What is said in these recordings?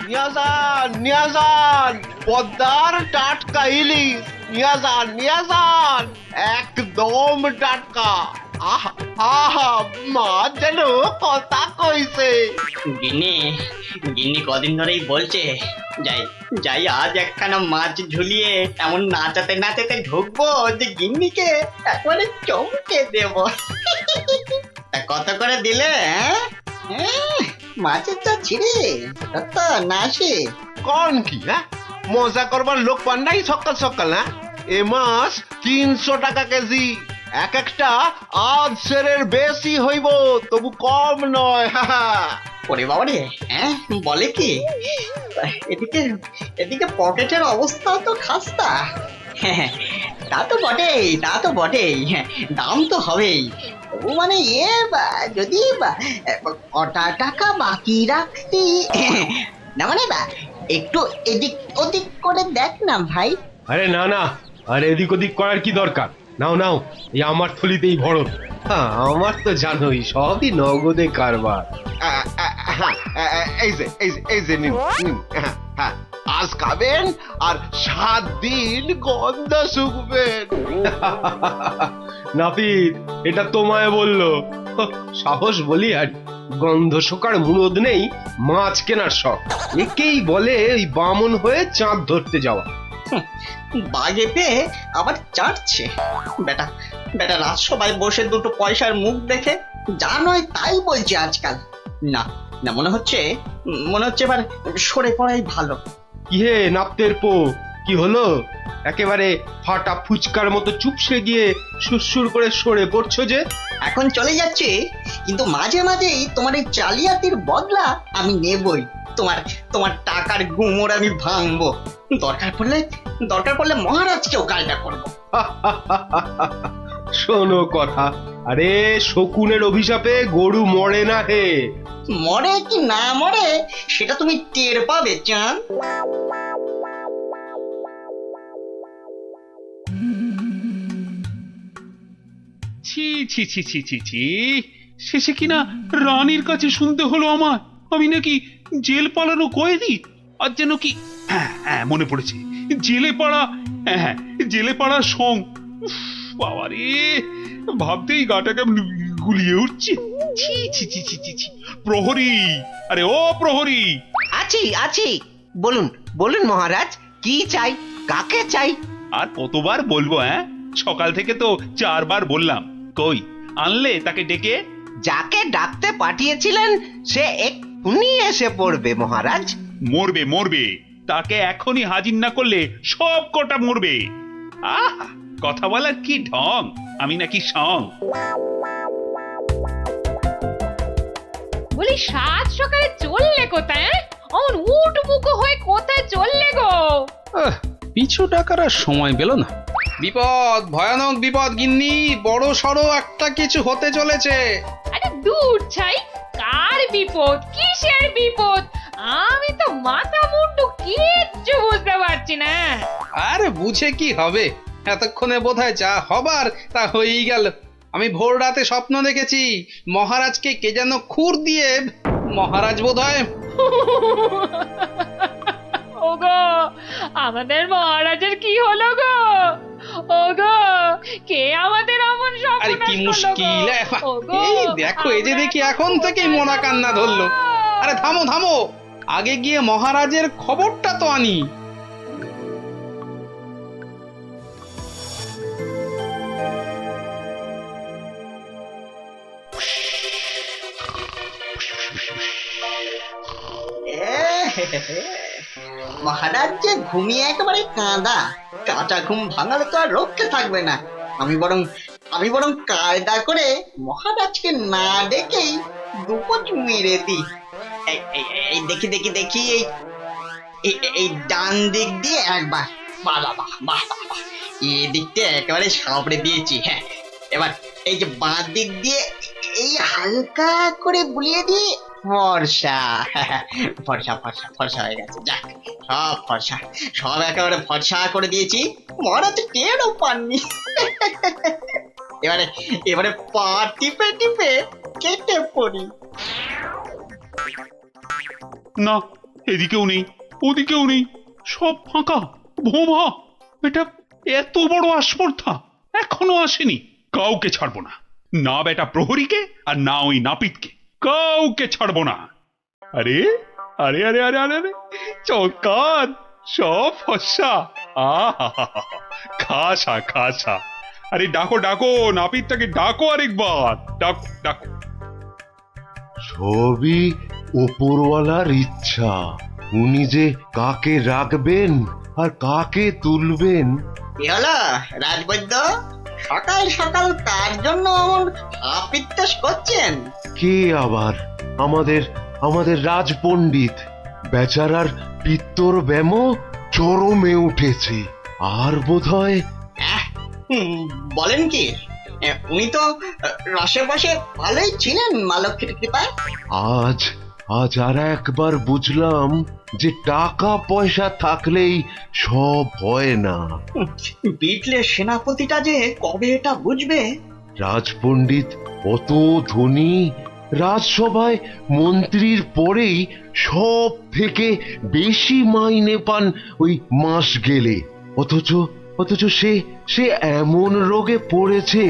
নিয়ে যান পদ্মার টাটকা ইলিশ, নিয়ে যান একদম টাটকা। আহা আহা, মাছ যেন কথা কইছে। গিন্নি গিন্নি কদিন ধরেই বলছে যাই যাই আজ একখানা মাছ ঝুলিয়ে এমন নাচাতে নাচাতে ঢুকবো যে গিন্নিকে একবারে চমকে দেব। তা কত করে দিলে? মাছের চা ছিঁড়ে কত না আসে? কোন কি হ্যাঁ, মজা করবার লোক পান নাই সকাল সকাল? হ্যাঁ, এ মাছ 300 টাকা কেজি। এক একটা আধ সেরের বেশি হইব, তবু কম নয়। ওরে বাবা রে, বলে কি? এদিকে এদিকে পকেটের অবস্থাও তো খাস্তা। হ্যাঁ, তা তো বটেই, হ্যাঁ, দাম তো হবেই। তবু মানে যদি কটা টাকা বাকি রাখতি, না মানে একটু এদিক ওদিক করে দেখ না ভাই। আরে না না, আরে এদিক ওদিক করার কি দরকার? নাও নাও, এই আমার থলিতেই ভরো। হ্যাঁ, আমার তো জানোই সবই নগদে কারবার। এই যে নিন, হ্যাঁ, আজ খাবেন আর 7 দিন গন্ধ শুকবেন। নাপিত, এটা তোমায় বললো? সাহস বলি আর গন্ধ শোকার মুরদ নেই মাছ কেনার শখ। একেই বলে ওই বামন হয়ে চাঁদ ধরতে যাওয়া। বাগে পেয়ে আবার চাটছে বেটা। বেটা রাজসভায় বসে দুটো পয়সার মুখ দেখে যা নয় তাই বলছে আজকাল। না না, মনে হচ্ছে এবার সরে পড়াই ভালো। কি হে নাপতের পো, কি হলো? একেবারে ফাটা ফুচকার মতো চুপসে গিয়ে সুরসুর করে সরে পড়ছো যে? এখন চলে যাচ্ছে, কিন্তু মাঝে মাঝেই তোমার এই জালিয়াতির বদলা আমি নেবই। তোমার টাকার গুমর আমি ভাঙবো। দরকার পড়লে মহারাজকেও কাজটা করবো। শোনো কথা, আরে শকুনের অভিশাপে গরু মরে না হে। মরে কি না মরে সেটা তুমি টের পাবে চাঁদ। ছি ছি ছি ছি ছি ছি, শেষে কিনা রানীর কাছে শুনতে হলো আমার আমি নাকি জেল পালানো কয়েদি। আর যেন কি, হ্যাঁ মনে পড়েছে, জেলে পাড়া, হ্যাঁ জেলে পাড়ার সং। বাবা রে, ভাবতেই গাটা কেমন গুলিয়ে উঠছে। ছি ছি ছি ছি ছি ছি। প্রহরী, আরে ও প্রহরী। আছি, বলুন বলুন মহারাজ, কি চাই, কাকে চাই? আর কতবার বলবো? সকাল থেকে তো 4 বার বললাম, কই আনলে তাকে ডেকে? যাকে ডাকতে পাঠিয়েছিলেন সে এক্ষুনি এসে পড়বে মহারাজ। মরবে, তাকে এখনই হাজির না করলে সব কটা মরবে। আহ, কথা বলার কি ঢং, আমি নাকি সং। বলি 7 সকালে চললে কোথায়? অমন উঠবুকো হয়ে কোথায় চললে গো? পিছু টাকার আর সময় পেল না। বিপদ, ভয়ানক বিপদ গিন্নি, বড় সড়ো একটা কিছু হতে চলেছে। আরে দূর ছাই, কার বিপদ, কিসের বিপদ? আমি তো মাথা মুন্ডু কিচ্ছু বুঝতে পারছি না। আরে বুঝে কি হবে, এতক্ষণে বোধহয় যা হবার তা হয়েই গেল। আমি ভোর রাতে স্বপ্ন দেখেছি মহারাজকে কে যেন খুর দিয়ে, মহারাজ বোধহয়। ওগো, আমাদের মহারাজের কি হলো গো? ওগো, কে আমাদের অমন স্বপ্ন? আরে কি মুশকিল! এই দেখো, এই যে দেখি এখন থেকেই মরা কান্না ধরলো। আরে থামো থামো, আগে গিয়ে মহারাজের খবরটা তো আনি। মহারাজ যে ঘুমিয়ে একেবারে কাঁচা ঘুম ভাঙালে তো আর রক্ষে থাকবে না। আমি বরং কায়দা করে মহারাজকে না ডেকেই দুপোচ মেরে দিই। এই দেখি এই ডান দিক দিয়ে একবার, বাহ, এই দিকটা একেবারে সাবড়ে দিয়েছি। হ্যাঁ, এবার এই যে বাঁ দিক দিয়ে এই হালকা করে বুলিয়ে দিয়ে ফর্সা হয়ে গেছে। যাক, সব ফর্সা, সব একেবারে ফর্সা করে দিয়েছি। মহারাজ টেরও পাননি। এবারে পা টিপে কেটে পড়ি। না, এদিকেও নেই, ওদিকেও নেই, সব ফাঁকা, ভোমা। এটা এত বড় আস্পর্ধা এখনো আসেনি। কাউকে ছাড়বো না, না বেটা প্রহরীকে আর না ওই নাপিতকে, কাউকে ছাড়বো না। আরে আরে আরে আরে আরে আরে চৌকাত, সব ফর্সা। আহা, খাসা খাসা। আরে ডাকো ডাকো, নাপিতটাকে ডাকো আরেকবার, ডাকো ডাকো। সবই ওপরওয়ালার ইচ্ছা। উনি যে কাকে রাখবেন আর কাকে তুলবেন। কি হলো রাজবৈদ্য, সকাল সকাল কার জন্য অমন আপিত্তাস করছেন? কে আবার? আমাদের আমাদের রাজপণ্ডিত। বেচারার পিত্তর ব্যামো চরমে উঠেছে। আর বোধহয় বলেন কি, উনি তো রসে বসে ভালোই ছিলেন মা লক্ষ্মীর কৃপায়। আজ আজ আর একবার বুঝলাম যে টাকা পয়সা থাকলেই সব হয় না। বিটলে সেনাপতিটা যে কবে এটা বুঝবে। রাজপণ্ডিত অত ধনী, রাজসভায় মন্ত্রীর পরেই সব থেকে বেশি মাইনে পান ওই মাস গেলে। অথচ অথচ সে সে এমন রোগে পড়েছে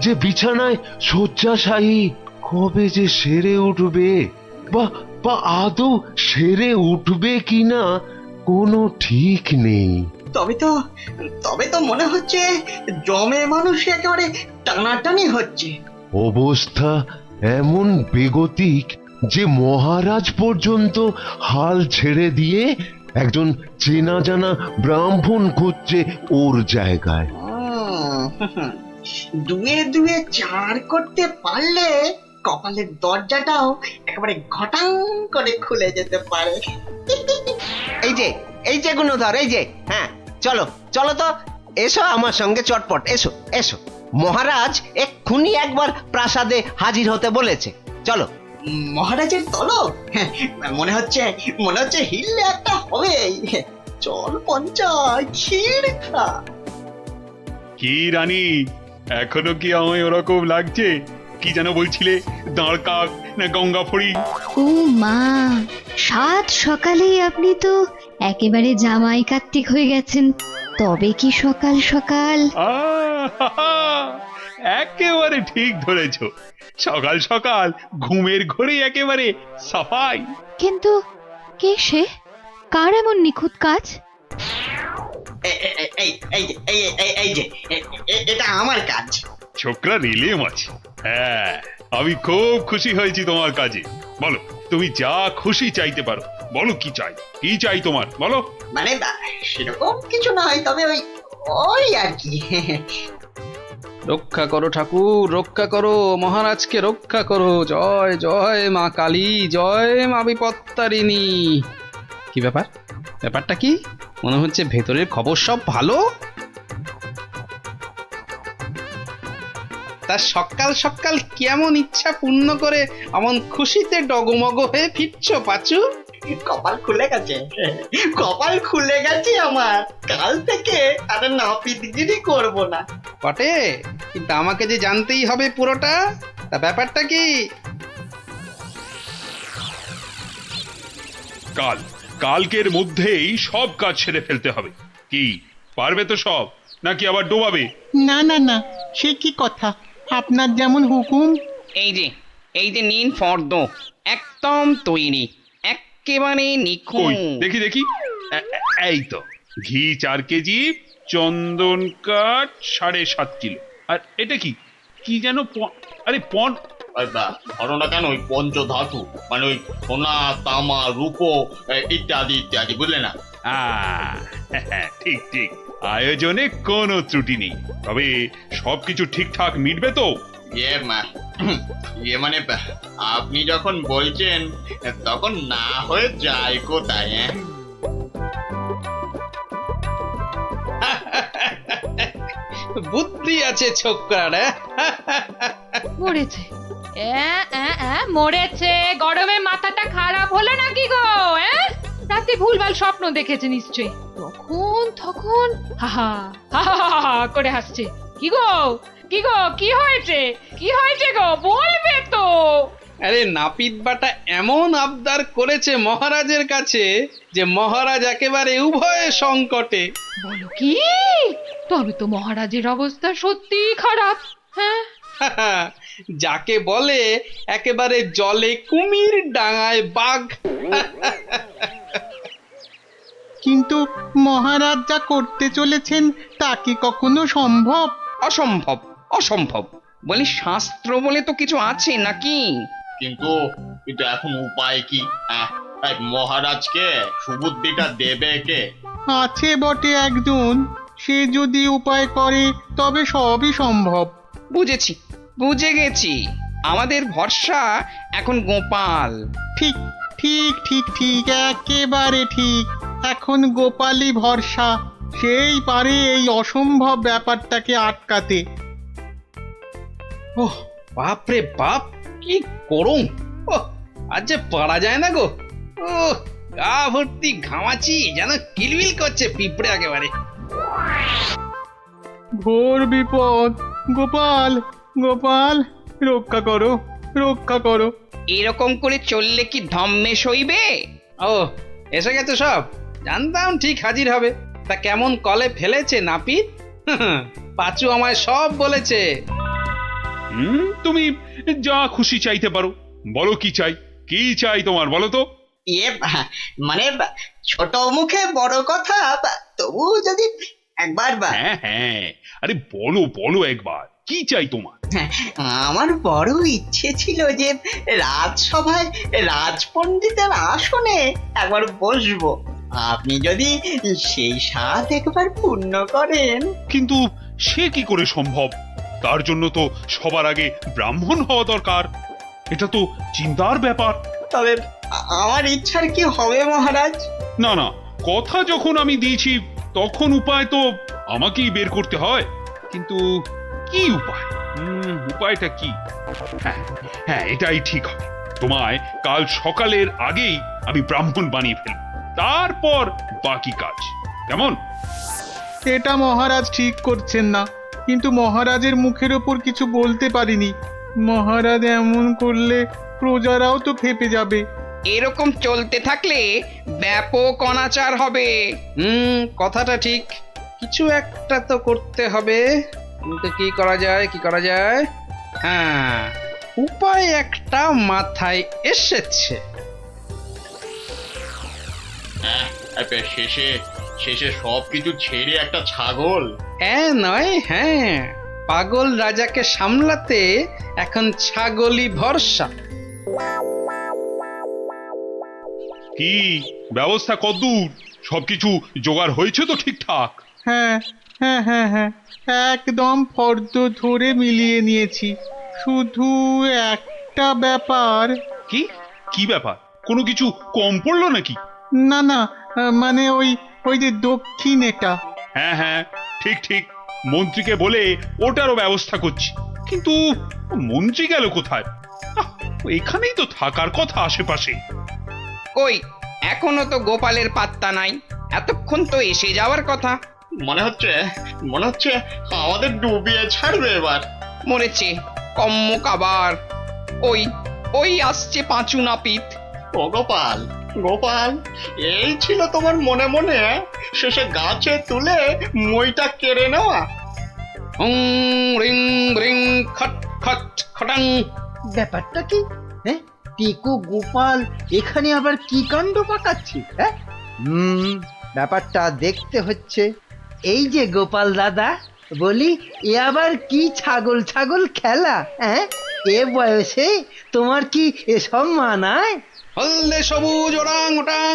যে বিছানায় শয্যাশায়ী। কবে যে সেরে উঠবে, বা বা আদৌ সেরে উঠবে কিনা কোনো ঠিক নেই। তবে তো মনে হচ্ছে জমে মানুষ একেবারে টানাটানি হচ্ছে। অবস্থা এমন বেগতিক যে মহারাজ পর্যন্ত হাল ছেড়ে দিয়ে একজন চেনা জানা ব্রাহ্মণ খুঁজছে ওর জায়গায়। দুয়ে দুয়ে চার করতে পারলে কপালের দরজাটাও একেবারে ঘটাং করে খুলে যেতে পারে। এই যে গুণধর, এই যে, হ্যাঁ চলো চলো তো, এসো আমার সঙ্গে চটপট, এসো এসো। মহারাজ এক্ষুনি একবার প্রাসাদে হাজির হতে বলেছে, চলো। মহারাজের তলব? মনে হচ্ছে হিললে একটা হবে। চল পঞ্চায়, ক্ষীর খা। কি রানী, এখনো কি আমায় ওরকম লাগছে? কি যেন বলছিলে, দাঁড় কাক না গঙ্গা ফড়ি? ও মা, সাত সকালেই আপনি তো একেবারে জামাই কার্তিক হয়ে গেছেন। তবে কি সকাল সকাল? আহা, একেবারে ঠিক ধরেছ। সকাল সকাল ঘুমের ঘরে একেবারে সাফাই। কিন্তু কে সে? কার এমন নিখুঁত কাজ? এটা আমার কাজ। ছোকরা রেলে মাছ। হ্যাঁ, আমি খুব খুশি হয়েছি তোমার কাজে। বলো, তুমি যা খুশি চাইতে পারো। বলো কি চাই, কি চাই তোমার, বলো। মানে সেরকম কিছু নয়, তবে ওই আর কি। রক্ষা করো ঠাকুর, রক্ষা করো, মহারাজকে রক্ষা করো। জয় জয় মা কালী, জয় মা বিপত্তারিণী। কি ব্যাপারটা কি? মনে হচ্ছে ভেতরের খবর সব ভালো। তা সকাল সকাল কেমন ইচ্ছা পূর্ণ করে এমন খুশিতে ডগমগ হয়ে ফিরছ পাচু? কপাল খুলে গেছে আমার। কাল থেকে আর নাপিতগিরি করব না। বটে, কিন্তু আমাকে যে জানতেই হবে পুরোটা। তা ব্যাপারটা কি? কালকের মধ্যেই সব কাজ সেরে ফেলতে হবে। কি পারবে তো সব, নাকি আবার ডোবাবে? না না না, সে কি কথা, আপনার যেমন হুকুম। এই যে নিন ফর্দ, একদম তৈরি, একেবারে কই নিখুঁত। দেখি এই তো, ঘি 4 কেজি, চন্দন কাঠ 7.5 কিলো। আর এটা কি কি যেন আরে ঘটনা কেন ওই পঞ্চধাতু, মানে ওই সোনা তামা রূপো ইত্যাদি ইত্যাদি, বুঝলে না? ঠিক ঠিক, আয়োজনে কোনো ত্রুটি নেই। তবে সবকিছু ঠিকঠাক মিটবে তো? ইয়ে মানে আপনি যখন বলছেন তখন না হয়ে যায় কোথায়? বুদ্ধি আছে ছোকরার। মরেছে, মরেছে। গরমে মাথাটা খারাপ হলো নাকি গো? রাতে ভুলভাল স্বপ্ন দেখেছে নিশ্চয়ই। তখন হাহা হাহা করে হাসছে। কি গো কি হয়েছে গো, বলবে তো? আরে নাপিত বাটা এমন আবদার করেছে মহারাজের কাছে যে মহারাজ একেবারে উভয় সংকটে। বলো কি? তবে তো মহারাজের অবস্থা সত্যি খারাপ। হ্যাঁ, যাকে বলে একেবারে জলে কুমির ডাঙায় বাঘ। কিন্তু মহারাজ যা করতে চলেছেন তা কি কখনো সম্ভব? অসম্ভব, অসম্ভব। বলি শাস্ত্র বলে তো কিছু আছে নাকি? কিন্তু কিন্তু এখন উপায় কি? এই মহারাজকে সুবুদ্ধিটা দেবে কে? আছে বটে একজন, সে যদি উপায় করে তবে সবই সম্ভব। বুঝেছি, বুঝে গেছি। আমাদের ভরসা এখন গোপাল। ঠিক ঠিক ঠিক ঠিক, একেবারে ঠিক। এখন গোপালই ভরসা, সেই পারে এই অসম্ভব ব্যাপারটাকে আটকাতে। ওহ বাপরে বাপ, কি করুম! ওহ, আজ যে পারা যায় না গো। ও গা ভর্তি ঘামাচি, যেন কিলবিল করছে পিঁপড়ে একেবারে। ঘোর বিপদ, গোপাল গোপাল, রক্ষা করো রক্ষা করো। এরকম করে চললে কি ধম্মে সইবে? ও এসে গেছে সব, জানতাম ঠিক হাজির হবে। তা কেমন কলে ফেলেছে নাপিত? পাঁচু আমায় সব বলেছে। তুমি যা খুশি চাইতে পারো। বলো কি চাই, কি চাই তোমার, বলো তো। মানে ছোট মুখে বড় কথা, তবু যদি একবার হ্যাঁ হ্যাঁ, আরে বলো বলো একবার, কি চাই তোমার? আমার বড় ইচ্ছে ছিল যে রাজসভায় রাজপণ্ডিতের আসনে একবার বসবো। আপনি যদি সেই স্বাদ একবার পূর্ণ করেন। কিন্তু সে কি করে সম্ভব? তার জন্য তো সবার আগে ব্রাহ্মণ হওয়া দরকার। এটা তো চিন্তার ব্যাপার। তবে আমার ইচ্ছার কি হবে মহারাজ? না না, কথা যখন আমি দিয়েছি তখন উপায় তো আমাকেই বের করতে হয়। কিন্তু কি উপায়? উপায়টা কি? হ্যাঁ হ্যাঁ, এটাই ঠিক হবে। তোমায় কাল সকালের আগেই আমি ব্রাহ্মণ বানিয়ে ফেলব, তারপর বাকি কাজ। কেমন? এটা মহারাজ ঠিক করছেন না, কিন্তু মহারাজের মুখের ওপর কিছু বলতে পারিনি। মহারাজ এমন করলে প্রজারাও তো ফেপে যাবে। এরকম চলতে থাকলে ব্যাপক অনাচার হবে। কথাটা ঠিক, কিছু একটা তো করতে হবে। কিন্তু কি করা যায়, কি করা যায়? হ্যাঁ, উপায় একটা মাথায় এসেছে। শেষে শেষে সবকিছু ছেড়ে একটা ছাগল? হ্যাঁ নয়, হ্যাঁ, পাগল রাজাকে সামলাতে এখন ছাগলই ভরসা। কি ব্যবস্থা কদ্দূর? সবকিছু জোগাড় হয়েছে তো ঠিকঠাক? হ্যাঁ হ্যাঁ হ্যাঁ হ্যাঁ, একদম ফর্দ ধরে মিলিয়ে নিয়েছি। শুধু একটা ব্যাপার। কি কি ব্যাপার? কোনো কিছু কম পড়লো নাকি? না না, মানে ওই ওই যে দক্ষিণ এটা। হ্যাঁ হ্যাঁ, ঠিক ঠিক, মন্ত্রীকে বলে ওটারও ব্যবস্থা করছি। কিন্তু মন্ত্রী গেল কোথায়? এখানেই তো থাকার কথা আশেপাশে। কই, এখনো তো গোপালের পাত্তা নাই। এতক্ষণ তো এসে যাওয়ার কথা। মনে হচ্ছে আমাদের ডুবিয়ে ছাড়বে এবার। মরেছে কম্মক আবার। ওই ওই আসছে পাঁচু নাপিত। ও গোপাল, গোপাল, এই ছিল তোমার মনে মনে শেষে গাছে তুলে মইটা কেড়ে নেওয়া? রিং রিং খট খট খটাং। ব্যাপারটা কি? হ্যাঁ, টিকু গোপাল এখানে আবার কি কাণ্ড পাকাচ্ছি? হ্যাঁ, ব্যাপারটা দেখতে হচ্ছে। এই যে গোপাল দাদা, বলি এ আবার কি ছাগল ছাগল খেলা? হ্যাঁ, এ বয়সে তোমার কি এসব মানায়? হলদে সবুজ ওরাং ওটাং,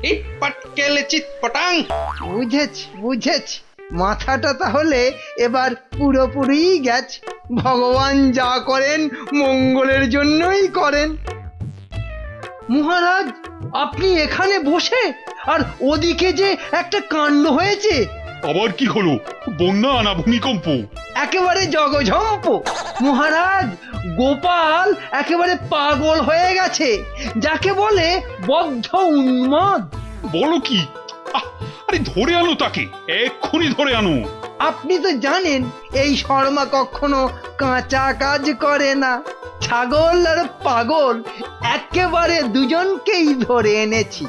ইট পাটকেলে চিত পটাং। বুঝেছি বুঝেছি, মাথাটা তাহলে এবার পুরোপুরি গেছে। ভগবান যা করেন মঙ্গলের জন্যই করেন। মহারাজ, আপনি এখানে বসে, আর ওদিকে যে একটা কাণ্ড হয়েছে। আবার কি হলো? বন্যা না ভূমিকম্প? একেবারে জগঝম্প। মহারাজ, গোপাল একেবারে পাগল হয়ে গেছে, যাকে বলে বদ্ধ উন্মাদ। বলো কি? আরে ধরে আনো তাকে, এক্ষুনি ধরে আনো। আপনি তো জানেন এই শর্মা কখনো কাঁচা কাজ করে না। ছাগল আর পাগল একেবারে দুজনকেই ধরে এনেছি।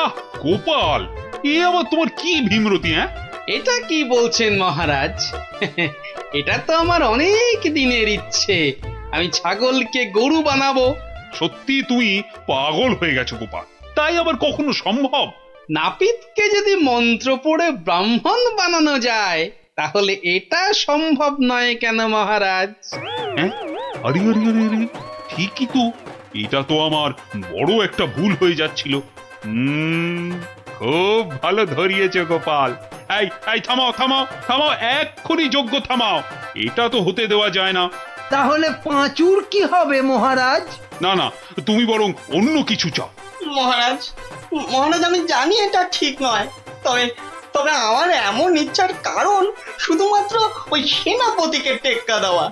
আহ গোপাল, এ আবার তোমার কি ভীমরতি? হ্যাঁ, এটা কি বলছেন মহারাজ? এটা তো আমার অনেক দিনের ইচ্ছে, আমি ছাগলকে গরু বানাবো। সত্যি তুমি পাগল হয়ে গেছো গোপাল, তাই আবার কখনো সম্ভব? নাপিতকে যদি মন্ত্র পড়ে ব্রাহ্মণ বানানো যায়, তাহলে এটা সম্ভব নয় কেন মহারাজ? হ্যাঁ, আরে আরে আরে আরে, ঠিকই তো, এটা তো আমার বড় একটা ভুল হয়ে যাচ্ছিল। খুব ভালো ধরিয়েছ গোপাল। এই এই থামাও থামাও থামাও, এক্ষুনি যজ্ঞ থামাও, এটা তো হতে দেওয়া যায় না। তাহলে পাঁচুর কি হবে মহারাজ? না না, তুমি বরং অন্য কিছু চাও। মহারাজ, মহারাজ আমি জানি এটা ঠিক নয়, তবে তবে আমার এমন ইচ্ছার কারণ শুধুমাত্র ওই সেনাপতিকে টেক্কা দেওয়া।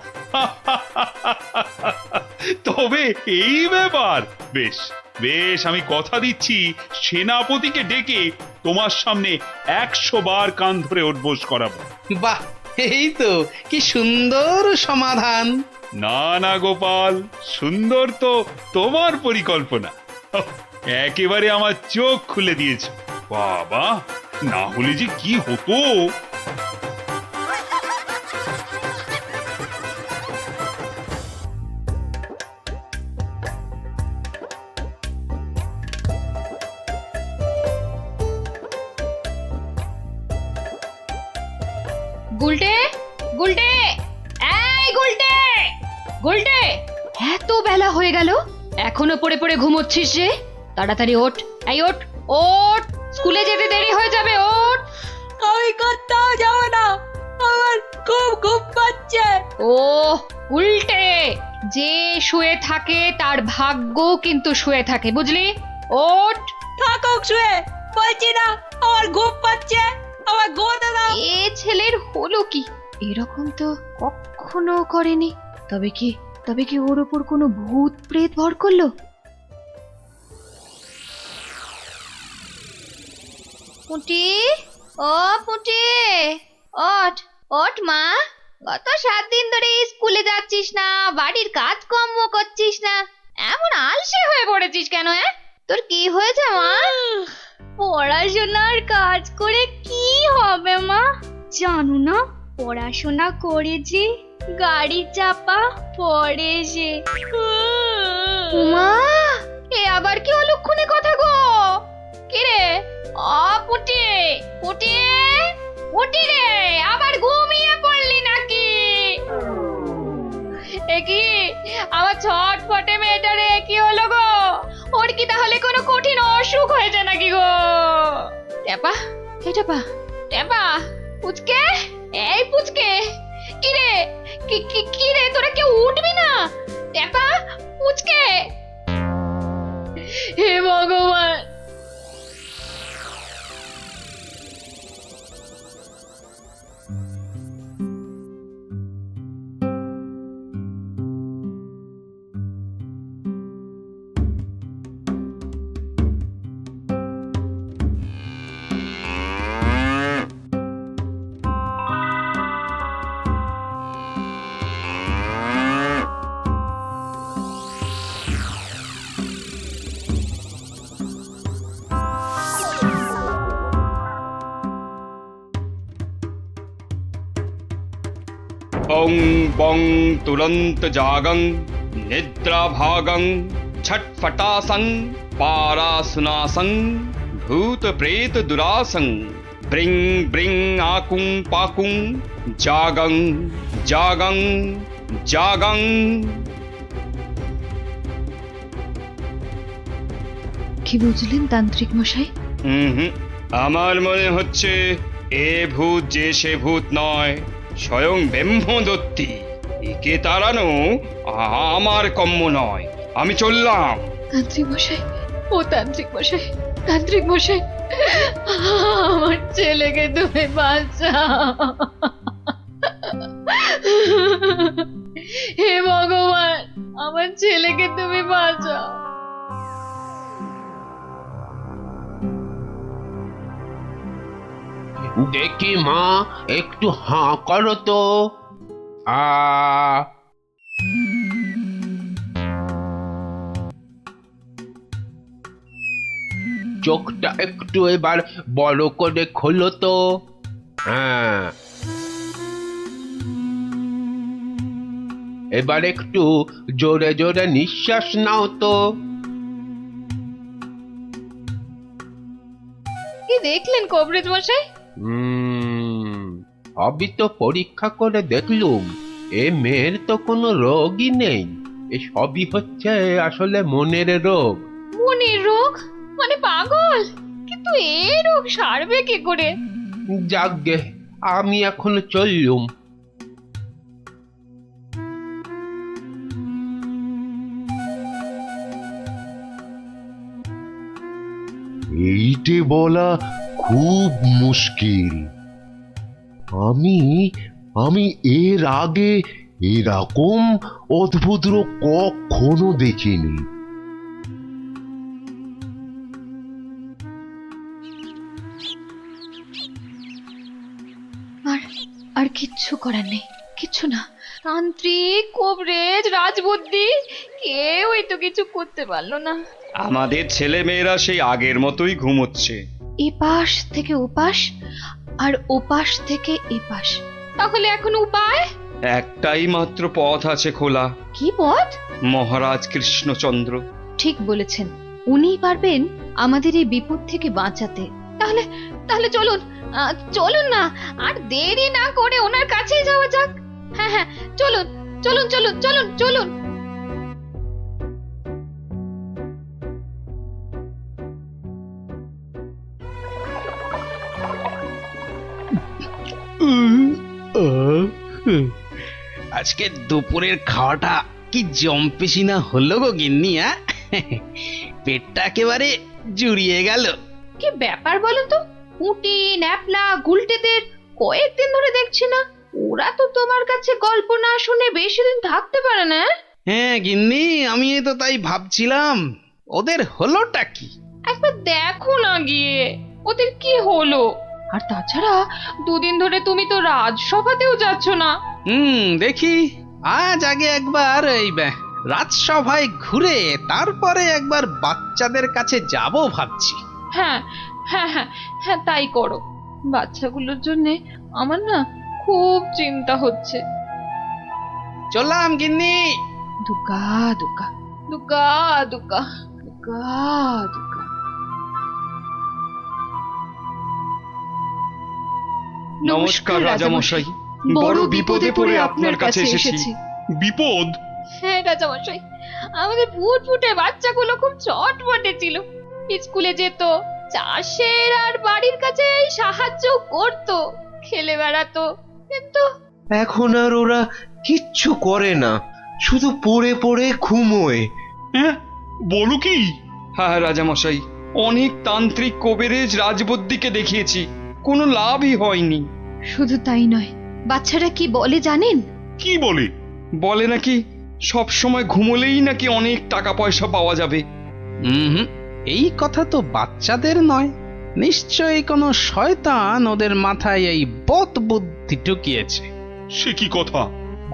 তবে এই ব্যাপার, বেশ বেশ, আমি কথা দিচ্ছি সেনাপতিকে ডেকে তোমার সামনে 100 বার কান ধরে উঠবোস করাবো। বাহ, এই তো কি সুন্দর সমাধান। না না গোপাল, সুন্দর তো তোমার পরিকল্পনা, একেবারে আমার চোখ খুলে দিয়েছে। বাবা, না হলে যে কি হতো। গুলটে, গুলটে, এই গুলটে, গুলটে, এত বেলা হয়ে গেল, এখনো পড়ে পড়ে ঘুমোচ্ছিস যে? তাড়াতাড়ি ওঠ, এই ওঠ, ওঠ, স্কুলে যেতে দেরি হয়ে যাবে, ওঠ। আমি কোথাও যাবো না, আমার খুব ঘুম পাচ্ছে। ও উল্টে, যে শুয়ে থাকে তার ভাগ্য কিন্তু শুয়ে থাকে, বুঝলি? ওঠ। থাকুক শুয়ে, বলছি না আমার ঘুম পাচ্ছে, আমার ঘুমোতে দাও। এ ছেলের হলো কি? এরকম তো কখনো করেনি। তবে কি ওর ওপর কোনো ভূত প্রেত ভর করলো? পুটি, ও পুটি, ওঠ ওঠ মা, গত 7 দিন ধরে স্কুলে যাচ্ছিস না, বাড়ির কাজকর্ম করছিস না, এমন আলসে হয়ে পড়েছিস কেন? তোর কি হয়েছে মা? পড়াশোনার কাজ করে কি হবে মা? জানো না, পড়াশোনা করেছি গাড়ি চাপা পড়ে সে। মা, এ আবার কি অলক্ষণে কথা গো? কি রে? পুটি, পুটি, পুটি রে, আবার ঘুমিয়ে পড়লি নাকি? এ কি আমার ছটফটে মেয়েটা রে, কি হলো গো? ওর কি তাহলে কোনো কঠিন অসুখ হয়েছে নাকি গো? টেপা, এই টেপা, টেপা, পুচকে, এই পুচকে, কি রে, কি রে, তোরা কেউ উঠবি না? টেপা, পুচকে, হে ভগবান। বং বং তুরন্ত জাগং নিদ্রা ভাগং ছটফটাসং পারাসুনাসং ভূত প্রেত দুরাসং ব্রিং ব্রিং আকুং পাকুং জাগং জাগং জাগং। কি বুঝলেন তান্ত্রিক মশাই? আমার মনে হচ্ছে এ ভূত যে সে ভূত নয়, স্বয়ং ব্রহ্মদত্তী। একে তাড়ানো আমার কম্য নয়, আমি চললাম। তান্ত্রিক মশাই, ও তান্ত্রিক মশাই, তান্ত্রিক মশাই, আমার ছেলেকে তুমি বাঁচাও। হে ভগবান, আমার ছেলেকে তুমি বাঁচাও। দেখি মা, একটু হাঁ করো তো। চোখটা একটু এবার বড় করে খোলো তো। হ্যাঁ, এবার একটু জোরে জোরে নিঃশ্বাস নাও তো। কি দেখলেন কবরেজ মশাই? সবই তো পরীক্ষা করে দেখলুম, এ মেয়ের তো কোনো রোগই নেই। এ সবই হচ্ছে আসলে মনের রোগ। মনের রোগ মানে পাগল? কিন্তু এই রোগ সারবে কি করে? যাকগে, আমি এখন চললুম। এইটে বলা খুব মুশকিল। আমি আমি এর আগে এরকম অদ্ভুত রোগ কখনো দেখিনি। আর কিচ্ছু করার নেই, কিচ্ছু না। তান্ত্রিক, কবরেজ, রাজবুদ্ধি কেউই তো কিছু করতে পারলো না। আমাদের ছেলে মেয়েরা সেই আগের মতোই ঘুমোচ্ছে। এপাশ থেকে ওপাশ আর ওপাশ থেকে এপাশ। তাহলে এখন উপায়? একটাই মাত্র পথ আছে খোলা। কি পথ? মহারাজ কৃষ্ণচন্দ্র। ঠিক বলেছেন, উনিই পারবেন আমাদের এই বিপদ থেকে বাঁচাতে। তাহলে তাহলে চলুন, চলুন না, আর দেরি না করে ওনার কাছেই যাওয়া যাক। হ্যাঁ হ্যাঁ, চলুন চলুন চলুন চলুন চলুন। আজকে দুপুরের খাওয়াটা কি জম্পেশি না হলো গো গিন্নি? পেটটা একেবারে জুড়িয়ে গেল। কি ব্যাপার বলো তো? পুঁটি, ন্যাপলা, গুলটেদের কয়েকদিন ধরে দেখছি না। ওরা তো তোমার কাছে গল্প না শুনে বেশি দিন থাকতে পারে না। হ্যাঁ গিন্নি, আমি তো তাই ভাবছিলাম, ওদের হলোটা কি? একবার দেখো না গিয়ে ওদের কি হলো। আর তাছাড়া দুদিন ধরে তুমি তো রাজসভাতেও যাচ্ছ না। দেখি আজ আগে একবার এই রাজসভায় ঘুরে তারপরে একবার বাচ্চাদের কাছে যাব ভাবছি। হ্যাঁ হ্যাঁ হ্যাঁ হ্যাঁ, তাই করো। বাচ্চাগুলোর জন্য আমার না খুব চিন্তা হচ্ছে। চললাম গিন্নি। দুর্গা দুর্গা দুর্গা দুর্গা দুর্গা দুর্গা। নমস্কার রাজামশাই, বড় বিপদে পড়ে আপনার কাছে এসেছি। বিপদ? হ্যাঁ রাজামশাই, আমাদের ফুটফুটে বাচ্চাগুলো খুব চটপটে ছিল। স্কুলে যেত, চাষের আর বাড়ির কাছে সাহায্য করত, খেলে বেড়াতো, কিন্তু এখন আর ওরা কিচ্ছু করে না, শুধু পড়ে পড়ে ঘুমোয়। হ্যাঁ, বলো কি? হ্যাঁ রাজামশাই, অনেক তান্ত্রিক, কবিরাজ, রাজবুদ্ধিকে দেখিয়েছি, কোনো লাভই হয়নি। শুধু তাই নয়, বাচ্চারা কি বলে জানেন? কি বলে? বলে নাকি সব সময় ঘুমোলেই নাকি অনেক টাকা পয়সা পাওয়া যাবে। এই কথা তো বাচ্চাদের নয়, নিশ্চয়ই কোনো শয়তান ওদের মাথায় এই বদ বুদ্ধি ঢুকিয়েছে। সে কি কথা?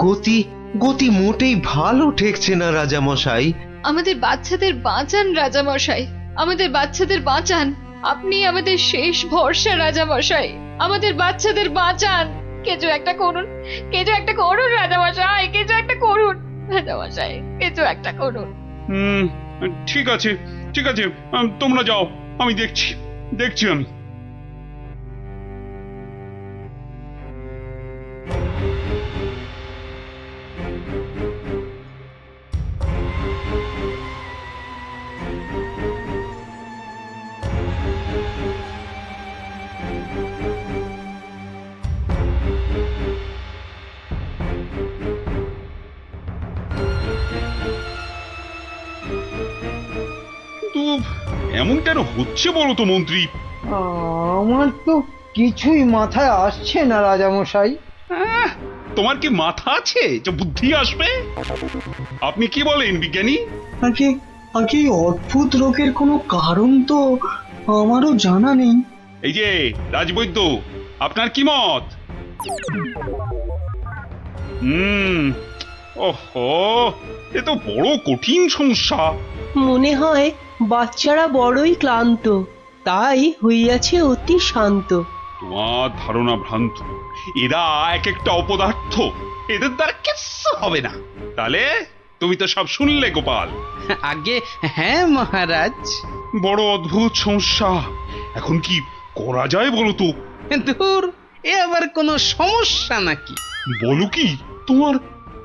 গতি গতি মোটেই ভালো ঠেকছে না রাজামশাই। আমাদের বাচ্চাদের বাঁচান রাজামশাই, আমাদের বাচ্চাদের বাঁচান। আপনি আমাদের শেষ ভরসা রাজামশাই, আমাদের বাচ্চাদের বাঁচান। কিছু একটা করুন, কিছু একটা করুন রাজামশাই, কিছু একটা করুন রাজামশাই, কিছু একটা করুন। ঠিক আছে ঠিক আছে, তোমরা যাও, আমি দেখছি দেখছি আমি। এমন কেন হচ্ছে বলো তো মন্ত্রী? আমার তো কিছুই মাথায় আসছে না রাজামশাই। তোমার কি মাথা আছে যে বুদ্ধি আসবে? আপনি কি বলেন বিজ্ঞানী? আগে অদ্ভুত রোগের কোনো কারণ তো আমারও জানা নেই। এই যে রাজবৈদ্য, আপনার কি মত? ওহো, এ তো বড় কঠিন সমস্যা। মনে হয় বাচ্চারা বড়ই ক্লান্ত। তাই হইয়াছে অতি শান্ত। তোমার ধারণা ভ্রান্ত। এরা এক একটা অপদার্থ, এদের দ্বারা কিচ্ছু হবে না। তাহলে তুমি তো সব শুনলে গোপাল। আগে হ্যাঁ মহারাজ। বড় অদ্ভুত সমস্যা, এখন কি করা যায় বলো তো? ধুর, এ আবার কোনো সমস্যা নাকি? বলো কি, তোমার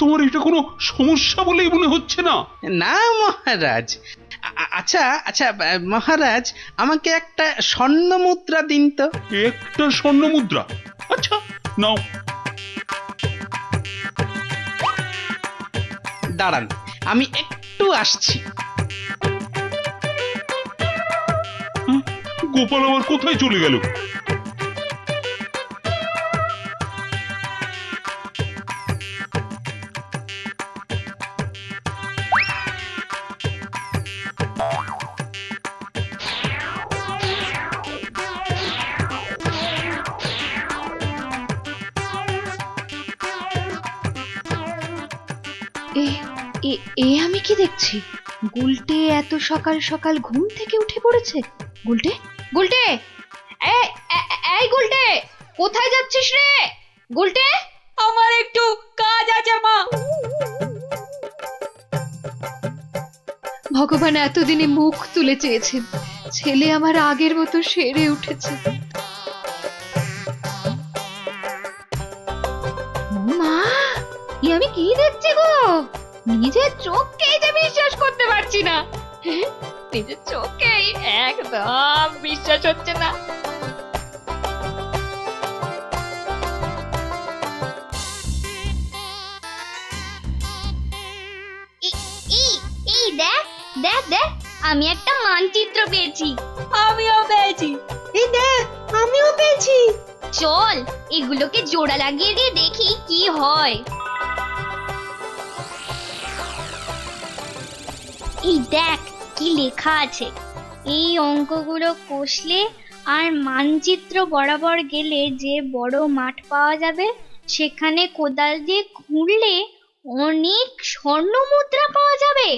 তোমার এটা কোনো সমস্যা বলেই মনে হচ্ছে না? না মহারাজ। আচ্ছা আচ্ছা মহারাজ, আমাকে একটা স্বর্ণ মুদ্রা দিন তো। একটা স্বর্ণ মুদ্রা? আচ্ছা নাও। দাঁড়ান, আমি একটু আসছি। গোপাল আবার কোথায় চলে গেল? এ আমি কি দেখছি? গুলটে এত সকাল সকাল ঘুম থেকে উঠে পড়েছে। গুলটে, গুলটে, এই গুলটে, কোথায় যাচ্ছিস রে? গুলটে, আমার একটু কাজ আছে মা। ভগবান এতদিনে মুখ তুলে চেয়েছেন, ছেলে আমার আগের মতো সেরে উঠেছে। মা, আমি কি দেখছি গো? নিজের চোখকেই যে বিশ্বাস করতে পারছি না। নিজের চোখেই একদম বিশ্বাস হচ্ছে না। এই দেখ দেখ দেখ, আমি একটা মানচিত্র পেয়েছি। আমিও পেয়েছি। এই দেখ, আমিও পেয়েছি। চল এগুলোকে জোড়া লাগিয়ে দিয়ে দেখি কি হয়। এই দেখ কি লেখা আছে। এই অঙ্কগুলো কষলে আর মানচিত্র বরাবর গেলে যে বড় মাঠ পাওয়া যাবে, সেখানে কোদাল দিয়ে খুঁড়লে অনেক স্বর্ণ মুদ্রা পাওয়া যাবে।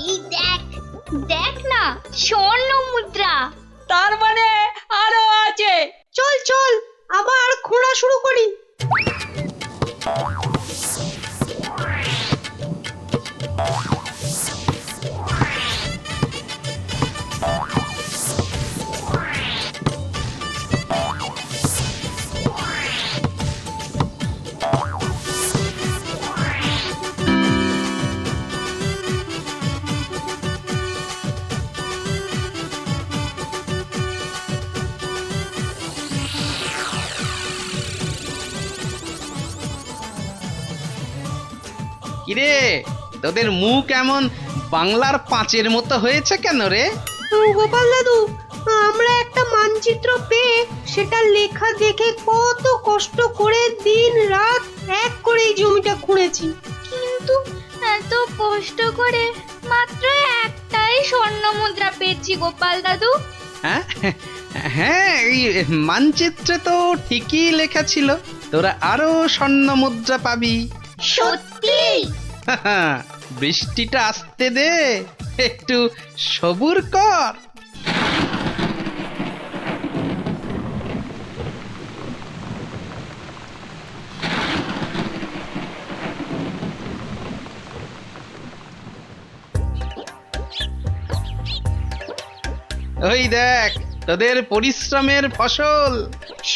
এই দেখ দেখ না, স্বর্ণ মুদ্রা। তার মানে আরো আছে। চল চল, আবার খোঁড়া শুরু করি। কিরে, তোদের মুখ এমন বাংলার পাঁচের মতো হয়েছে কেন রে? গোপাল দাদু, আমরা একটা মানচিত্র পেয়ে সেটা লেখা দেখে কত কষ্ট করে দিন রাত এক করে এই জমিটা খুঁড়েছি, কিন্তু এত কষ্ট করে মাত্র একটাই স্বর্ণ মুদ্রা পেয়েছি গোপাল দাদু। হ্যাঁ হ্যাঁ, এই মানচিত্রে তো ঠিকই লেখা ছিল তোরা আরো স্বর্ণ মুদ্রা পাবি। সত্যি? বৃষ্টিটা আসতে দে, একটু সবুর কর। ওই দেখ তোদের পরিশ্রমের ফসল।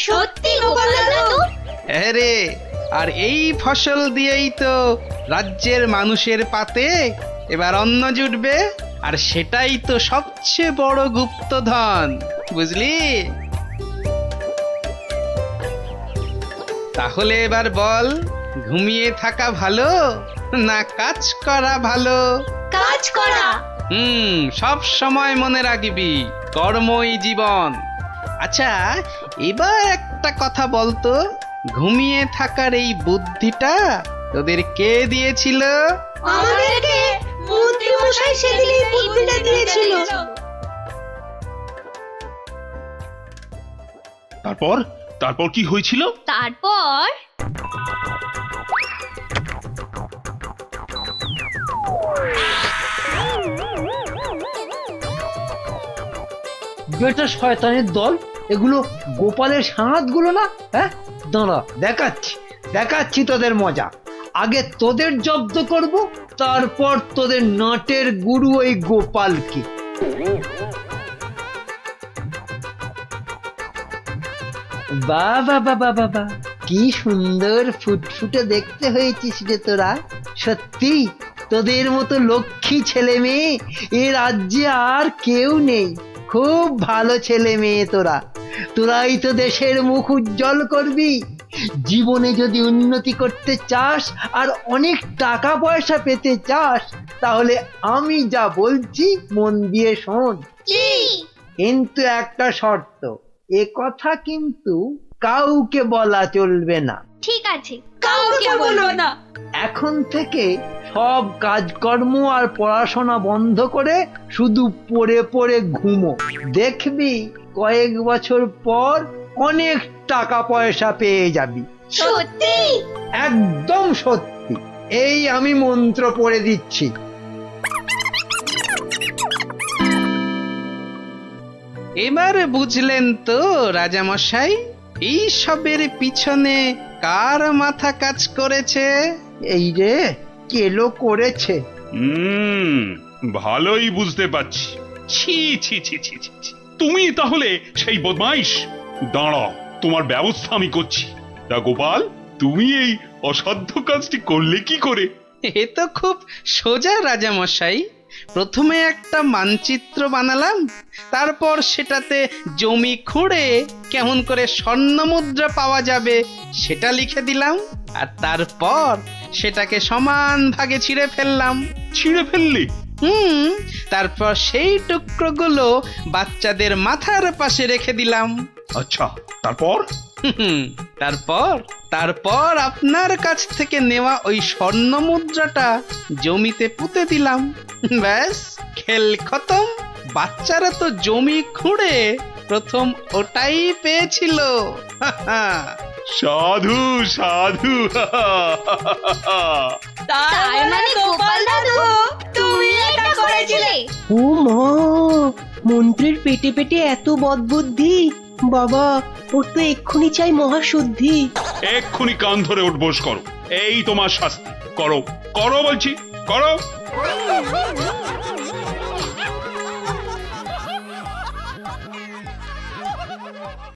সত্যি গোপাল দাদু? হ্যাঁ রে, আর এই ফসল দিয়েই তো রাজ্যের মানুষের পাতে এবার অন্ন জুটবে। আর সেটাই তো সবচেয়ে বড় গুপ্তধন, বুঝলি? তাহলে এবার বল, ঘুমিয়ে থাকা ভালো না কাজ করা ভালো? কাজ করা। সব সময় মনে রাখবি, কর্মই জীবন। আচ্ছা, এবার একটা কথা বলতো, ঘুমিয়ে থাকার এই বুদ্ধিটা তোদের কে দিয়েছিল? আমাদেরকে মন্ত্রী মশাই সেদিন এই বুদ্ধিটা দিয়েছিল। তারপর তারপর কি হয়েছিল? তারপর বেটা শয়তানের দল, এগুলো গোপালের সাঁতগুলো না? হ্যাঁ, দাঁড়া, দেখাচ্ছি তোদের মজা। আগে তোদের জব্দ করব, তারপর তোদের নাটের গুরু ওই গোপালকে। বাবা বাবা বাবা, কি সুন্দর ফুটফুটে দেখতে হয়েছিস রে তোরা। সত্যি তোদের মতো লক্ষ্মী ছেলে মেয়ে এ রাজ্যে আর কেউ নেই। খুব ভালো ছেলে মেয়ে তোরাই তো দেশের মুখ উজ্জ্বল করবি। জীবনে যদি উন্নতি করতে চাস আর অনেক টাকা পয়সা পেতে চাস, তাহলে আমি যা বলছি মন দিয়ে শোন। কিন্তু একটা শর্ত, এ কথা কিন্তু কাউকে বলা চলবে না। ঠিক আছে, কাউকে বলবো না। এখন থেকে সব কাজকর্ম আর পড়াশোনা বন্ধ করে শুধু পড়ে পড়ে ঘুমো। দেখবি কয়েক বছর পর অনেক টাকা পয়সা পেয়ে যাবি। সত্যি? একদম সত্যি। এই আমি মন্ত্র পড়ে দিচ্ছি। এবার বুঝলেন তো রাজামশাই, এই সবের পিছনে কার মাথা কাজ করেছে? এই রে, কেলো করেছে। ভালোই বুঝতে পারছি। ছি ছি ছি ছি ছি ছি। তুমি তাহলে সেই বদমাইশ। দাঁড়াও, তোমার ব্যবস্থা আমি করছি। তা গোপাল, তুমি এই অসাধ্য কাজটি করলে কি করে? এ তো খুব সোজা রাজামশাই। প্রথমে একটা মানচিত্র বানালাম, তারপর সেটাতে জমি খুঁড়ে কেমন করে স্বর্ণ মুদ্রা পাওয়া যাবে সেটা লিখে দিলাম, আর তারপর সেটাকে সমান ভাগে ছিঁড়ে ফেললাম। ছিঁড়ে ফেললি? তারপর সেই টুকরোগুলো বাচ্চাদের মাথার পাশে রেখে দিলাম। আচ্ছা, তারপর? তারপর আপনার কাছ থেকে নেওয়া ওই স্বর্ণ মুদ্রাটা জমিতে পুঁতে দিলাম। ব্যাস, খেল খতম। বাচ্চারা তো জমি খুঁড়ে প্রথম ওটাই পেয়েছিল। সাধু সাধু। তার মানে গোপাল দাদু তুমি এটা করেছিলে? ও মা, মন্ত্রীর পেটে পেটে এত বদবুদ্ধি! বাবা, ওর তো এক্ষুনি চাই মহাশুদ্ধি। এক্ষুনি কান ধরে উঠবোস করো, এই তোমার শাস্তি। করো করো বলছি, করো।